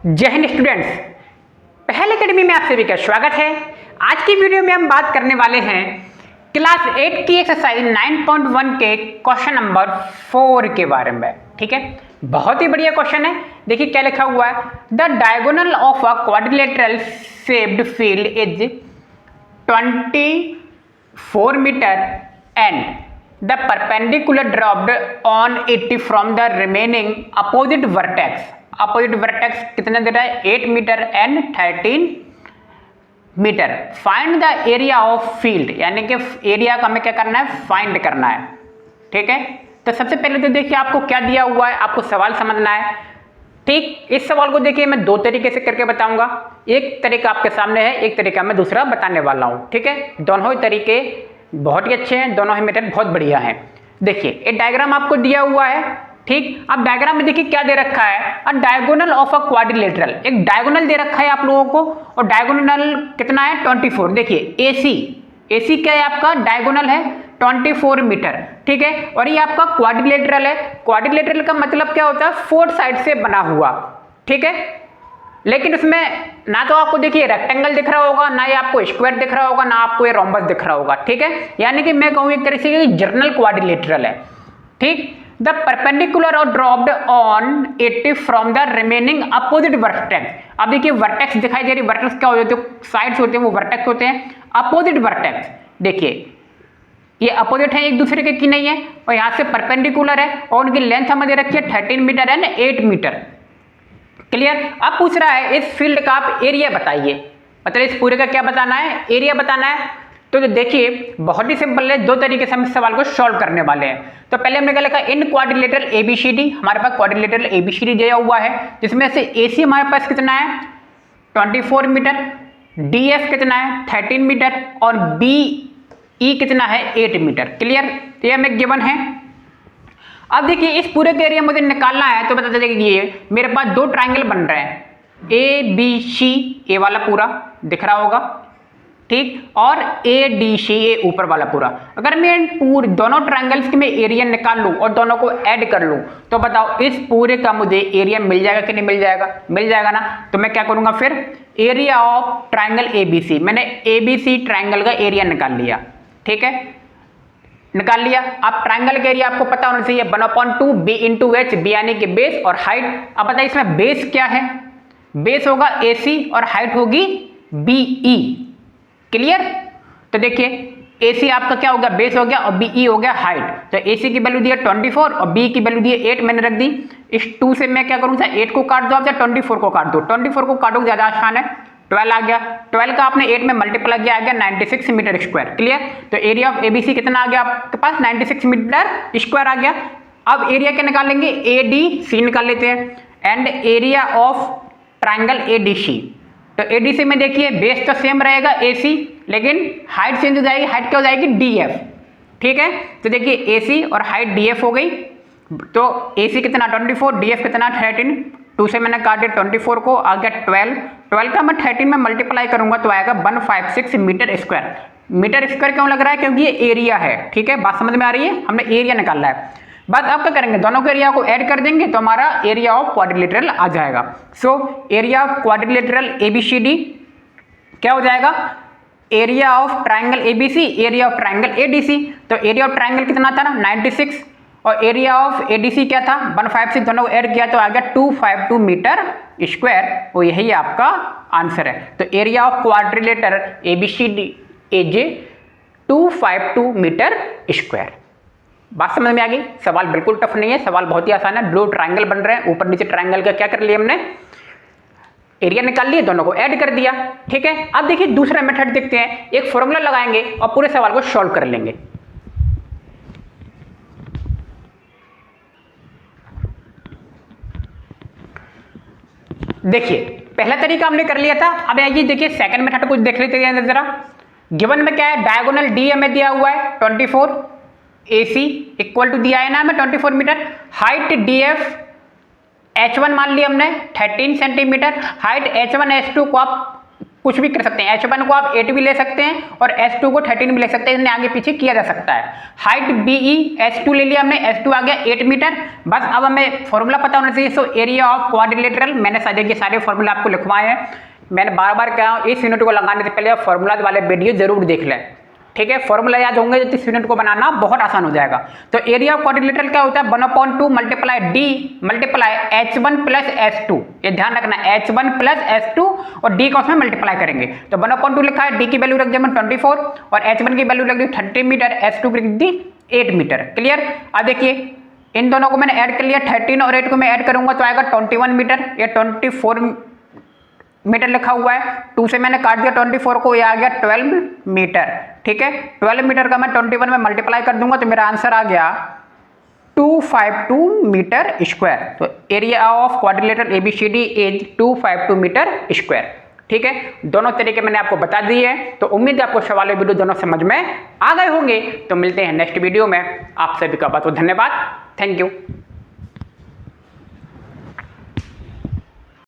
जय हिंद स्टूडेंट्स, पहल एकेडमी में आप सभी का स्वागत है। आज की वीडियो में हम बात करने वाले हैं क्लास 8 की एक्सरसाइज 9.1 के क्वेश्चन नंबर 4 के बारे में। ठीक है, बहुत ही बढ़िया क्वेश्चन है। देखिए क्या लिखा हुआ है, the diagonal of a quadrilateral shaped field is 24 metre and the perpendicular dropped on it from the remaining opposite vertex. Opposite vertex कितना दे रहा है, 8 metre and 13 metre. Find the area of field, यानी कि एरिया का हमें क्या करना है, फाइंड करना है। ठीक है, तो सबसे पहले तो देखिए आपको क्या दिया हुआ है, आपको सवाल समझना है। ठीक, इस सवाल को देखिए मैं दो तरीके से करके बताऊंगा। एक तरीका आपके सामने है, एक तरीका मैं दूसरा बताने वाला हूं। ठीक है, दोनों ही तरीके बहुत ही अच्छे हैं, दोनों ही मेथड बहुत बढ़िया हैं। देखिए एक डायग्राम आपको दिया हुआ है। ठीक, अब डायग्राम में देखिए क्या दे रखा है, अ डायगोनल ऑफ अ क्वाड्रिलेटरल, एक डायगोनल दे रखा है आप लोगों को, और डायगोनल कितना है 24। देखिए एसी क्या है आपका, डायगोनल है 24 मीटर। ठीक है, और ये आपका क्वाड्रिलेटरल है। क्वाड्रिलेटरल का मतलब क्या होता है, 4 साइड से बना हुआ। ठीक है, लेकिन उसमें ना तो आपको देखिए रेक्टेंगल दिख रहा होगा, ना ये आपको स्क्वायर दिख रहा होगा, ना आपको ये रोम्बस दिख रहा होगा। ठीक है, यानी कि मैं कहूँ एक तरह से जर्नल क्वाड्रिलेटरल है। ठीक, द परपेंडिकुलर और dropped on it from the remaining opposite vertex. अब देखिए वर्टेक्स दिखाई दे रही, वर्टेक्स क्या होते हैं, साइड्स होते हैं, वो वर्टेक्स होते हैं। अपोजिट वर्टेक्स देखिए ये अपोजिट है, एक दूसरे के की नहीं है, और यहाँ से परपेंडिकुलर है, और उनकी लेंथ हमें दे रखी है 13 मीटर एंड 8 मीटर। क्लियर। अब पूछ रहा है इस फील्ड का आप एरिया बताइए, मतलब इस पूरे का क्या बताना है, एरिया बताना है। तो देखिए बहुत ही सिंपल है, दो तरीके से हम इस सवाल को सॉल्व करने वाले हैं। तो पहले हमने क्या लिखा, इन क्वाड्रिलेटरल एबीसीडी, हमारे पास क्वाड्रिलेटरल एबीसीडी दिया हुआ है, जिसमें से एसी हमारे पास कितना है 24 मीटर, डीएफ कितना है 13 मीटर, और बीई कितना है 8 मीटर। क्लियर, तो ये हमें गिवन है। अब देखिए इस पूरे के एरिया मुझे निकालना है, तो बता दीजिए मेरे पास दो ट्राइंगल बन रहे हैं, ए बी सी, ए वाला पूरा दिख रहा होगा, ठीक, और ए डी सी, ए ऊपर वाला पूरा। अगर मैं दोनों ट्राइंगल्स की मैं एरिया निकाल लूं और दोनों को ऐड कर लूं, तो बताओ इस पूरे का मुझे एरिया मिल जाएगा कि नहीं मिल जाएगा, मिल जाएगा ना। तो मैं क्या करूंगा फिर, एरिया ऑफ ट्राइंगल एबीसी, मैंने एबीसी ट्राइंगल का एरिया निकाल लिया। ठीक है, निकाल लिया। अब ट्राइंगल का एरिया आपको पता होना चाहिए 1/2 बी इंटू एच, बी यानी कि बेस और हाइट। अब बताइए इसमें बेस क्या है, बेस होगा एसी और हाइट होगी बीई। क्लियर, तो देखिए एसी आपका क्या हो गया, बेस हो गया, और बीई हो गया हाइट। तो एसी की वैल्यू दी है 24 और बी की वैल्यू दी है 8, मैंने रख दी। इस 2 से मैं क्या करूँ, 8 को काट दो आप, 24 को काट दो। 24 को काटो ज्यादा आसान है, 12 आ गया। 12 का आपने 8 में मल्टीप्लाई किया, आ गया 96 मीटर स्क्वायर। क्लियर, तो एरिया ऑफ एबीसी कितना आ गया आपके पास, 96 मीटर स्क्वायर आ गया। अब एरिया क्या निकालेंगे, ए डी सी निकाल लेते हैं, and area of triangle ADC. तो एडीसी में देखिए बेस तो सेम रहेगा एसी, लेकिन हाइट चेंज हो जाएगी, हाइट क्या हो जाएगी डीएफ। ठीक है, तो देखिए एसी और हाइट डीएफ हो गई। तो एसी कितना 24, डीएफ कितना 13, 2 से मैंने काट दिया 24 को, आ गया 12 का मैं 13 में मल्टीप्लाई करूंगा तो आएगा 156 मीटर स्क्वायर। मीटर स्क्वायर क्यों लग रहा है, क्योंकि ये एरिया है। ठीक है, बात समझ में आ रही है, हमने एरिया निकालना है। बस अब क्या करेंगे, दोनों के एरिया को ऐड कर देंगे तो हमारा एरिया ऑफ क्वाड्रिलेटरल आ जाएगा। So area of quadrilateral ABCD क्या हो जाएगा, area of triangle ABC, area of triangle ADC. तो एरिया ऑफ ट्राइंगल कितना था ना 96, और एरिया ऑफ एडीसी क्या था 156, दोनों को ऐड किया तो आ गया 252 मीटर स्क्वायर। वो यही आपका आंसर है। तो area of quadrilateral ABCD is 252 metre square. बात समझ में आ गई, सवाल बिल्कुल टफ नहीं है, सवाल बहुत ही आसान है। दो ट्राइंगल बन रहे हैं, ऊपर नीचे ट्राइंगल का क्या कर लिया हमने, एरिया निकाल लिए, दोनों को ऐड कर दिया। ठीक है, अब देखिए दूसरा मेथड देखते हैं, एक फॉर्मूला लगाएंगे और पूरे सवाल को सॉल्व कर लेंगे। देखिए पहला तरीका हमने कर लिया था, अब आइए देखिए सेकंड मेथड कुछ देख लेते हैं जरा। गिवन में क्या है, डायगोनल डी हमें दिया हुआ है 24, एसी इक्वल टू दिया है ना हमें 24 मीटर, हाइट डीएफ H1 मान लिया हमने 13 सेंटीमीटर, हाइट H1 H2 को आप कुछ भी कर सकते हैं। H1 को आप 8 भी ले सकते हैं और H2 को 13 भी ले सकते हैं, इन्हें आगे पीछे किया जा सकता है। हाइट BE H2 ले लिया हमने, H2 आ गया 8 मीटर। बस अब हमें फॉर्मूला पता होना चाहिए। सो एरिया ऑफ क्वाड्रिलेटरल, मैंने सारे के सारे फॉर्मूला आपको लिखवाए हैं। मैंने बार बार कहा इस यूनिट को लगाने से पहले आप फॉर्मूला वाले वीडियो जरूर देख लें, ठीक है। फॉर्मूला याद होंगे तो इस यूनिट को बनाना बहुत आसान हो जाएगा। तो एरिया ऑफ क्वाड्रिलेटरल क्या होता है, 1/2 multiply D multiply H1 plus H2, ये ध्यान रखना H1 प्लस H2 और D का उसमें मल्टीप्लाई करेंगे। तो 1/2 लिखा है, D की वैल्यू रख दी 24 और H1 की वैल्यू रख दी 30 मीटर, H2 की रख दी 8 मीटर। क्लियर। अब देखिए इन दोनों को मैंने ऐड कर लिया, 13 और 8 को मैं ऐड करूंगा तो आएगा 21 मीटर, ये 24 मीटर लिखा हुआ है। 2 से मैंने काट दिया 24 को, ये आ गया 12 मीटर, ठीक है। 12 मीटर का मैं 21 में मल्टीप्लाई कर दूंगा तो मेरा आंसर आ गया 252 मीटर स्क्वायर। तो area of quadrilateral ABCD is 252 metre square, ठीक है। दोनों तरीके मैंने आपको बता दिए हैं। तो उम्मीद है आपको सवाल वीडियो दोनों समझ में आ गए होंगे। तो मिलते हैं नेक्स्ट वीडियो में। आप सभी का बहुत बहुत धन्यवाद। Thank you.